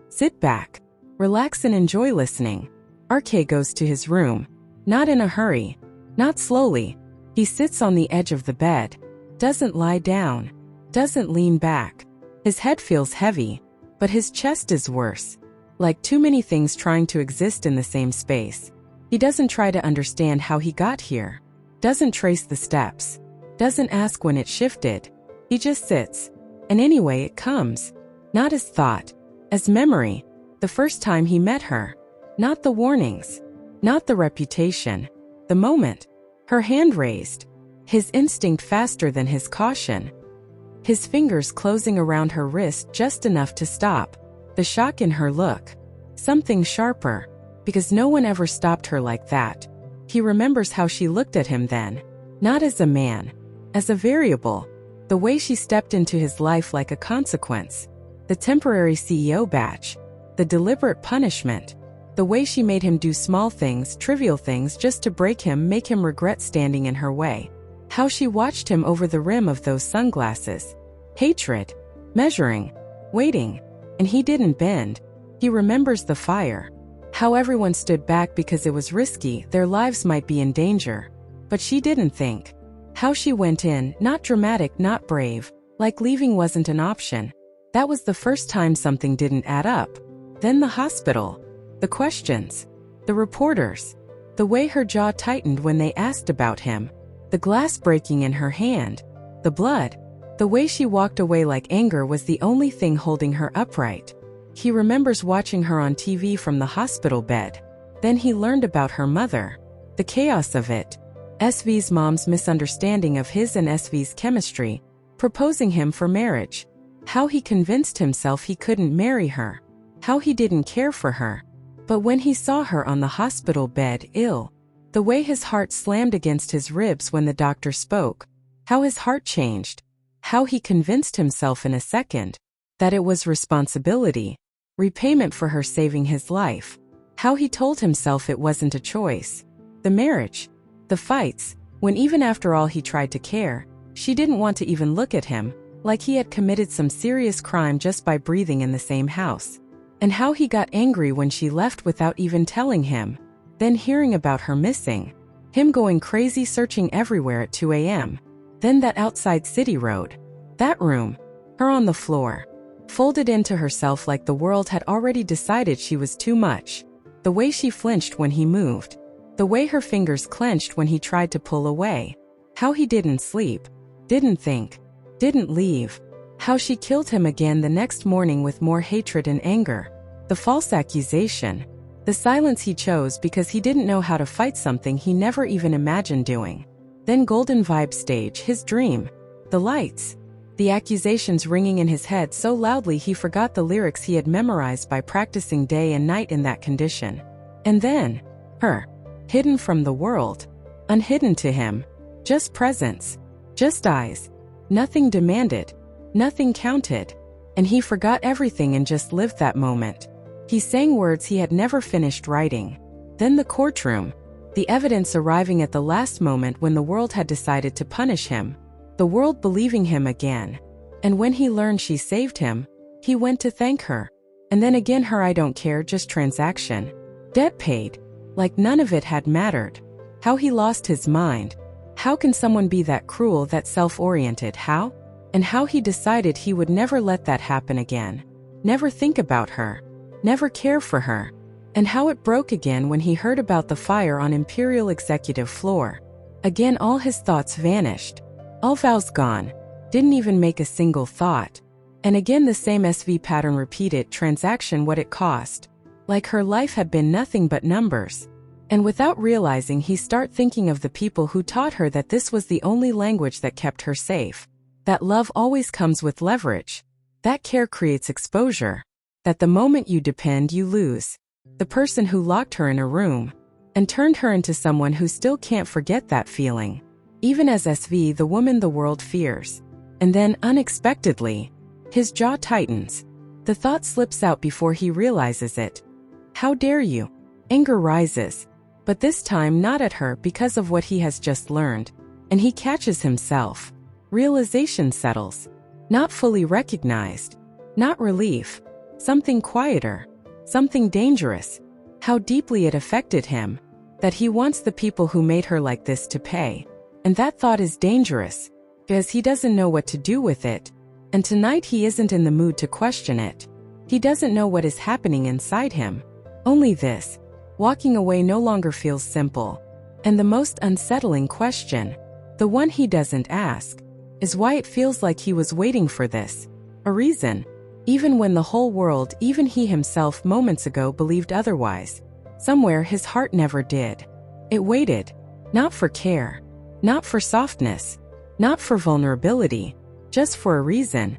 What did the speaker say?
Sit back, relax and enjoy listening. RK goes to his room, not in a hurry, not slowly. He sits on the edge of the bed, doesn't lie down, doesn't lean back. His head feels heavy, but his chest is worse, like too many things trying to exist in the same space. He doesn't try to understand how he got here, doesn't trace the steps, doesn't ask when it shifted. He just sits, and anyway it comes, not as thought, as memory, the first time he met her. Not the warnings, not the reputation, the moment, her hand raised, his instinct faster than his caution, his fingers closing around her wrist just enough to stop, the shock in her look, something sharper, because no one ever stopped her like that. He remembers how she looked at him then, not as a man, as a variable, the way she stepped into his life like a consequence, the temporary CEO badge, the deliberate punishment, the way she made him do small things, trivial things just to break him, make him regret standing in her way. How she watched him over the rim of those sunglasses. Hatred, measuring, waiting, and he didn't bend. He remembers the fire. How everyone stood back because it was risky, their lives might be in danger. But she didn't think. How she went in, not dramatic, not brave, like leaving wasn't an option. That was the first time something didn't add up. Then the hospital. The questions, the reporters, the way her jaw tightened when they asked about him, the glass breaking in her hand, the blood, the way she walked away like anger was the only thing holding her upright. He remembers watching her on TV from the hospital bed. Then he learned about her mother, the chaos of it, SV's mom's misunderstanding of his and SV's chemistry, proposing him for marriage, how he convinced himself he couldn't marry her, how he didn't care for her. But when he saw her on the hospital bed, ill, the way his heart slammed against his ribs when the doctor spoke, how his heart changed, how he convinced himself in a second that it was responsibility, repayment for her saving his life, how he told himself it wasn't a choice, the marriage, the fights, when even after all he tried to care, she didn't want to even look at him, like he had committed some serious crime just by breathing in the same house. And how he got angry when she left without even telling him, then hearing about her missing, him going crazy searching everywhere at 2 a.m., then that outside city road, that room, her on the floor, folded into herself like the world had already decided she was too much, the way she flinched when he moved, the way her fingers clenched when he tried to pull away, how he didn't sleep, didn't think, didn't leave. How she killed him again the next morning with more hatred and anger. The false accusation. The silence he chose because he didn't know how to fight something he never even imagined doing. Then Golden Vibe stage, his dream. The lights. The accusations ringing in his head so loudly he forgot the lyrics he had memorized by practicing day and night in that condition. And then, her. Hidden from the world. Unhidden to him. Just presence. Just eyes. Nothing demanded. Nothing counted, and he forgot everything and just lived that moment. He sang words he had never finished writing. Then the courtroom, the evidence arriving at the last moment when the world had decided to punish him, the world believing him again. And when he learned she saved him, he went to thank her. And then again her I don't care, just transaction. Debt paid, like none of it had mattered. How he lost his mind. How can someone be that cruel, that self-oriented, how? And how he decided he would never let that happen again. Never think about her. Never care for her. And how it broke again when he heard about the fire on Imperial Executive floor. Again all his thoughts vanished. All vows gone. Didn't even make a single thought. And again the same SV pattern repeated, transaction what it cost. Like her life had been nothing but numbers. And without realizing he start thinking of the people who taught her that this was the only language that kept her safe. That love always comes with leverage. That care creates exposure. That the moment you depend, you lose. The person who locked her in a room and turned her into someone who still can't forget that feeling. Even as SV, the woman the world fears. And then, unexpectedly, his jaw tightens. The thought slips out before he realizes it. How dare you? Anger rises. But this time not at her because of what he has just learned. And he catches himself. Realization settles. Not fully recognized. Not relief. Something quieter. Something dangerous. How deeply it affected him. That he wants the people who made her like this to pay. And that thought is dangerous, because he doesn't know what to do with it. And tonight he isn't in the mood to question it. He doesn't know what is happening inside him. Only this. Walking away no longer feels simple. And the most unsettling question, the one he doesn't ask, is why it feels like he was waiting for this. A reason. Even when the whole world, even he himself moments ago, believed otherwise. Somewhere his heart never did. It waited. Not for care. Not for softness. Not for vulnerability. Just for a reason.